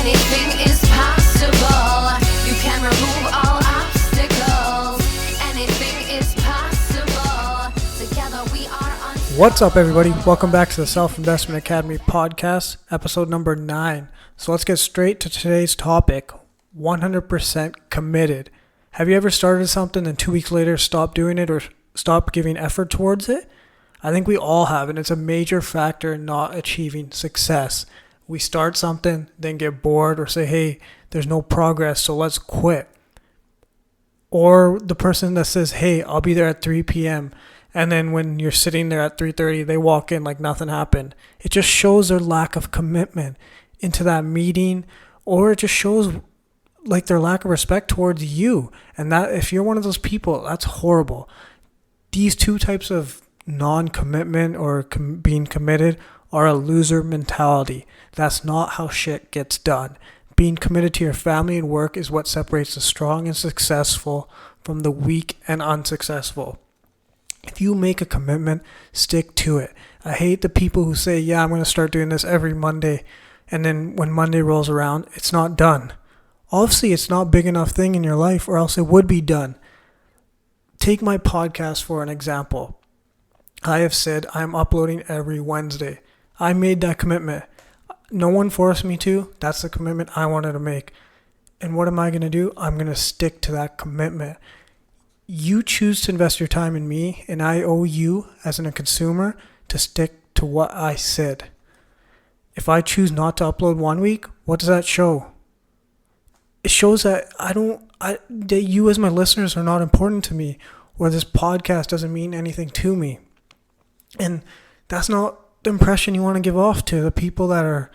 Anything is possible. You can remove all obstacles. Anything is possible. Together we are unstoppable. What's up, everybody? Welcome back to the Self-Investment Academy podcast, episode number 9. So let's get straight to today's topic, 100% committed. Have you ever started something and 2 weeks later stopped doing it or stopped giving effort towards it? I think we all have, and it's a major factor in not achieving success. We start something, then get bored or say, hey, there's no progress, so let's quit. Or the person that says, hey, I'll be there at 3 p.m., and then when you're sitting there at 3:30, they walk in like nothing happened. It just shows their lack of commitment into that meeting, or it just shows like their lack of respect towards you. And that, if you're one of those people, that's horrible. These two types of non-commitment or being committed are a loser mentality. That's not how shit gets done. Being committed to your family and work is what separates the strong and successful from the weak and unsuccessful. If you make a commitment, stick to it. I hate the people who say, yeah, I'm going to start doing this every Monday, and then when Monday rolls around, it's not done. Obviously, it's not a big enough thing in your life, or else it would be done. Take my podcast for an example. I have said I'm uploading every Wednesday. I made that commitment. No one forced me to. That's the commitment I wanted to make. And what am I going to do? I'm going to stick to that commitment. You choose to invest your time in me, and I owe you, as a consumer, to stick to what I said. If I choose not to upload 1 week, what does that show? It shows that that you as my listeners are not important to me, or this podcast doesn't mean anything to me. And that's not the impression you want to give off to the people that are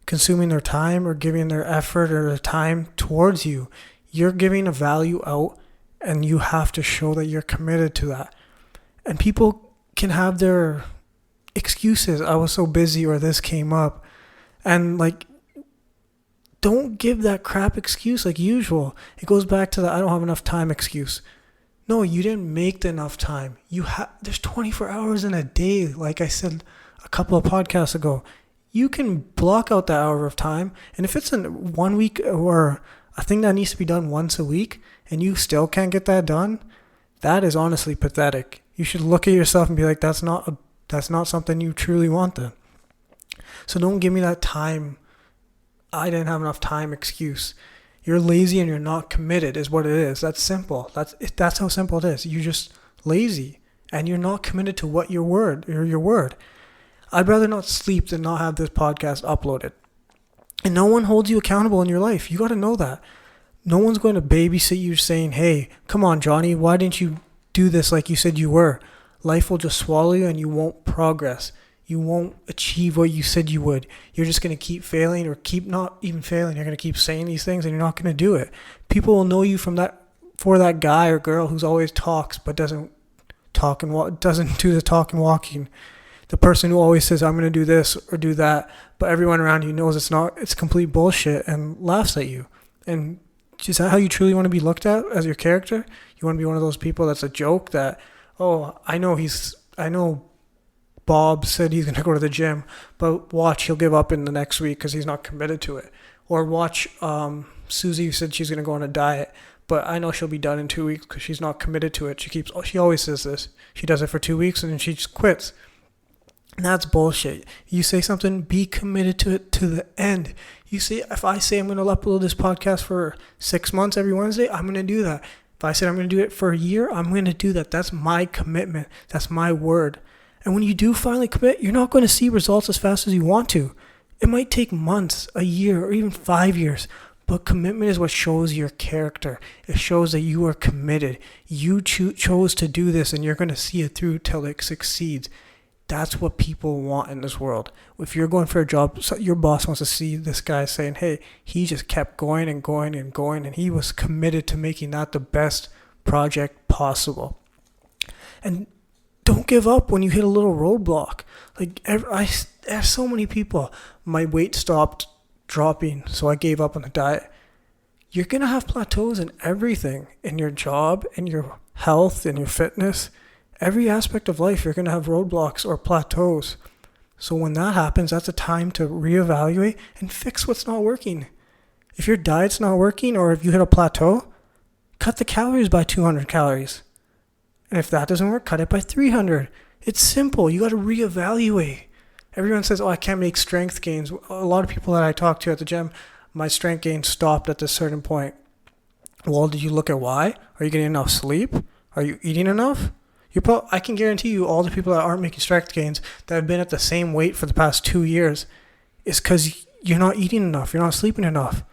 consuming their time or giving their effort or their time towards you. You're giving a value out, and you have to show that you're committed to that. And people can have their excuses. I was so busy, or this came up. And don't give that crap excuse like usual. It goes back to the I don't have enough time excuse. No, you didn't make enough time. There's 24 hours in a day, like I said a couple of podcasts ago. You can block out that hour of time, and if it's in 1 week or a thing that needs to be done once a week, and you still can't get that done, that is honestly pathetic. You should look at yourself and be like, that's not something you truly want then. So don't give me that time, I didn't have enough time excuse. You're lazy and you're not committed is what it is. That's simple. That's how simple it is. You're just lazy and you're not committed to what your word. I'd rather not sleep than not have this podcast uploaded. And no one holds you accountable in your life. You got to know that. No one's going to babysit you saying, hey, come on, Johnny, why didn't you do this like you said you were? Life will just swallow you and you won't progress. You won't achieve what you said you would. You're just going to keep failing, or keep not even failing. You're going to keep saying these things and you're not going to do it. People will know you for that guy or girl who's always talks but doesn't do the talk and walking. The person who always says, I'm going to do this or do that, but everyone around you knows it's complete bullshit and laughs at you. And is that how you truly want to be looked at as your character? You want to be one of those people that's a joke that, oh, I know Bob said he's going to go to the gym, but watch, he'll give up in the next week because he's not committed to it. Or watch, Susie said she's going to go on a diet, but I know she'll be done in 2 weeks because she's not committed to it. She always says this. She does it for 2 weeks and then she just quits. And that's bullshit. You say something, be committed to it to the end. You say, if I say I'm going to upload this podcast for 6 months every Wednesday, I'm going to do that. If I said I'm going to do it for a year, I'm going to do that. That's my commitment. That's my word. And when you do finally commit, you're not going to see results as fast as you want to. It might take months, a year, or even 5 years. But commitment is what shows your character. It shows that you are committed. You chose to do this, and you're going to see it through till it succeeds. That's what people want in this world. If you're going for a job, your boss wants to see this guy saying, hey, he just kept going and going and going, and he was committed to making that the best project possible. And don't give up when you hit a little roadblock. There's so many people. My weight stopped dropping, so I gave up on the diet. You're going to have plateaus in everything, in your job, in your health, in your fitness. Every aspect of life, you're going to have roadblocks or plateaus. So when that happens, that's a time to reevaluate and fix what's not working. If your diet's not working or if you hit a plateau, cut the calories by 200 calories. And if that doesn't work, cut it by 300. It's simple. You got to reevaluate. Everyone says, oh, I can't make strength gains. A lot of people that I talk to at the gym, my strength gains stopped at this certain point. Well, did you look at why? Are you getting enough sleep? Are you eating enough? I can guarantee you all the people that aren't making strength gains that have been at the same weight for the past 2 years is because you're not eating enough. You're not sleeping enough.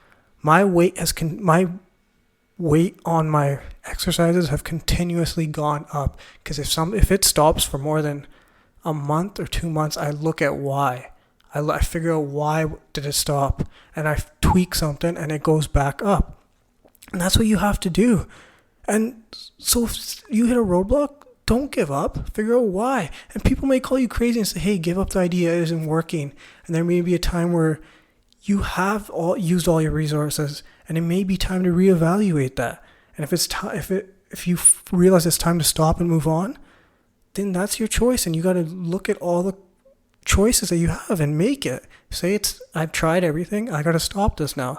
My weight on my exercises have continuously gone up because if it stops for more than a month or 2 months, I look at why. I figure out why did it stop, and I tweak something and it goes back up. And that's what you have to do. And so if you hit a roadblock, don't give up. Figure out why. And people may call you crazy and say, hey, give up the idea. It isn't working. And there may be a time where you have used all your resources, and it may be time to reevaluate that. And if you realize it's time to stop and move on, then that's your choice. And you got to look at all the choices that you have and make it. Say I've tried everything. I got to stop this now.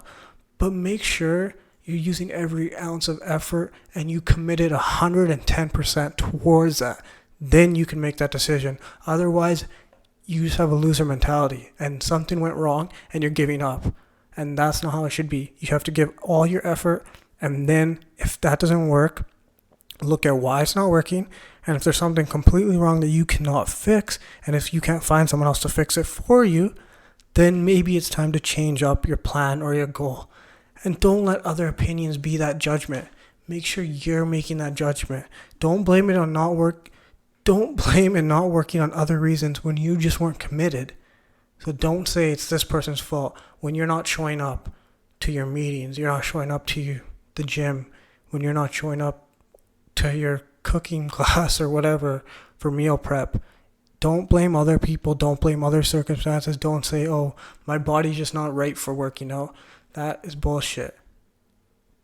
But make sure you're using every ounce of effort and you committed 110% towards that. Then you can make that decision. Otherwise, you just have a loser mentality and something went wrong and you're giving up. And that's not how it should be. You have to give all your effort, and then if that doesn't work, look at why it's not working. And if there's something completely wrong that you cannot fix, and if you can't find someone else to fix it for you, then maybe it's time to change up your plan or your goal. And don't let other opinions be that judgment. Make sure you're making that judgment. Don't blame it on not working on other reasons when you just weren't committed. So don't say it's this person's fault when you're not showing up to your meetings, you're not showing up to the gym, when you're not showing up to your cooking class or whatever for meal prep. Don't blame other people. Don't blame other circumstances. Don't say, oh, my body's just not right for working out. That is bullshit.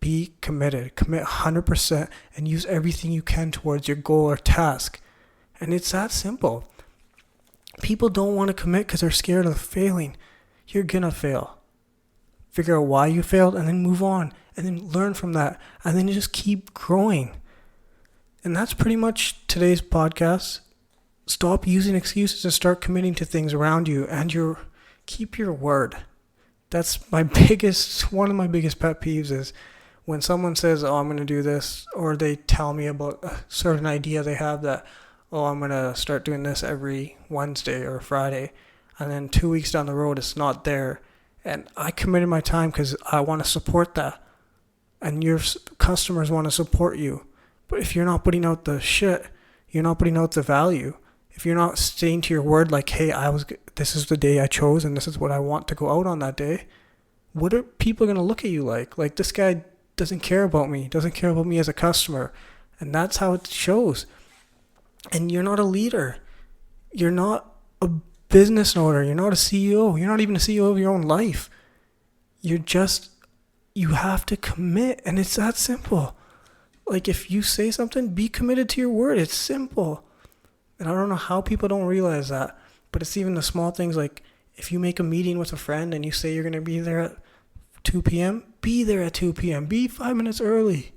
Be committed. Commit 100% and use everything you can towards your goal or task. And it's that simple. People don't want to commit because they're scared of failing. You're going to fail. Figure out why you failed and then move on. And then learn from that. And then just keep growing. And that's pretty much today's podcast. Stop using excuses and start committing to things around you. And keep your word. That's one of my biggest pet peeves is when someone says, oh, I'm going to do this, or they tell me about a certain idea they have that, oh, I'm going to start doing this every Wednesday or Friday, and then 2 weeks down the road, it's not there. And I committed my time because I want to support that. And your customers want to support you. But if you're not putting out the shit, you're not putting out the value. If you're not staying to your word, like, hey, this is the day I chose and this is what I want to go out on that day, what are people going to look at you like? Like, this guy doesn't care about me, doesn't care about me as a customer. And that's how it shows. And you're not a leader. You're not a business owner. You're not a CEO. You're not even a CEO of your own life. You have to commit. And it's that simple. Like, if you say something, be committed to your word. It's simple. And I don't know how people don't realize that. But it's even the small things, like if you make a meeting with a friend and you say you're going to be there at 2 p.m., be there at 2 p.m. Be 5 minutes early.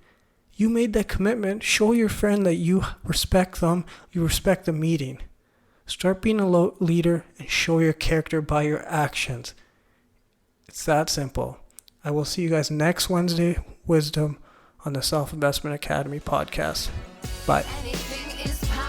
You made that commitment. Show your friend that you respect them. You respect the meeting. Start being a leader and show your character by your actions. It's that simple. I will see you guys next Wednesday, Wisdom, on the Self-Investment Academy podcast. Bye. Anything is possible.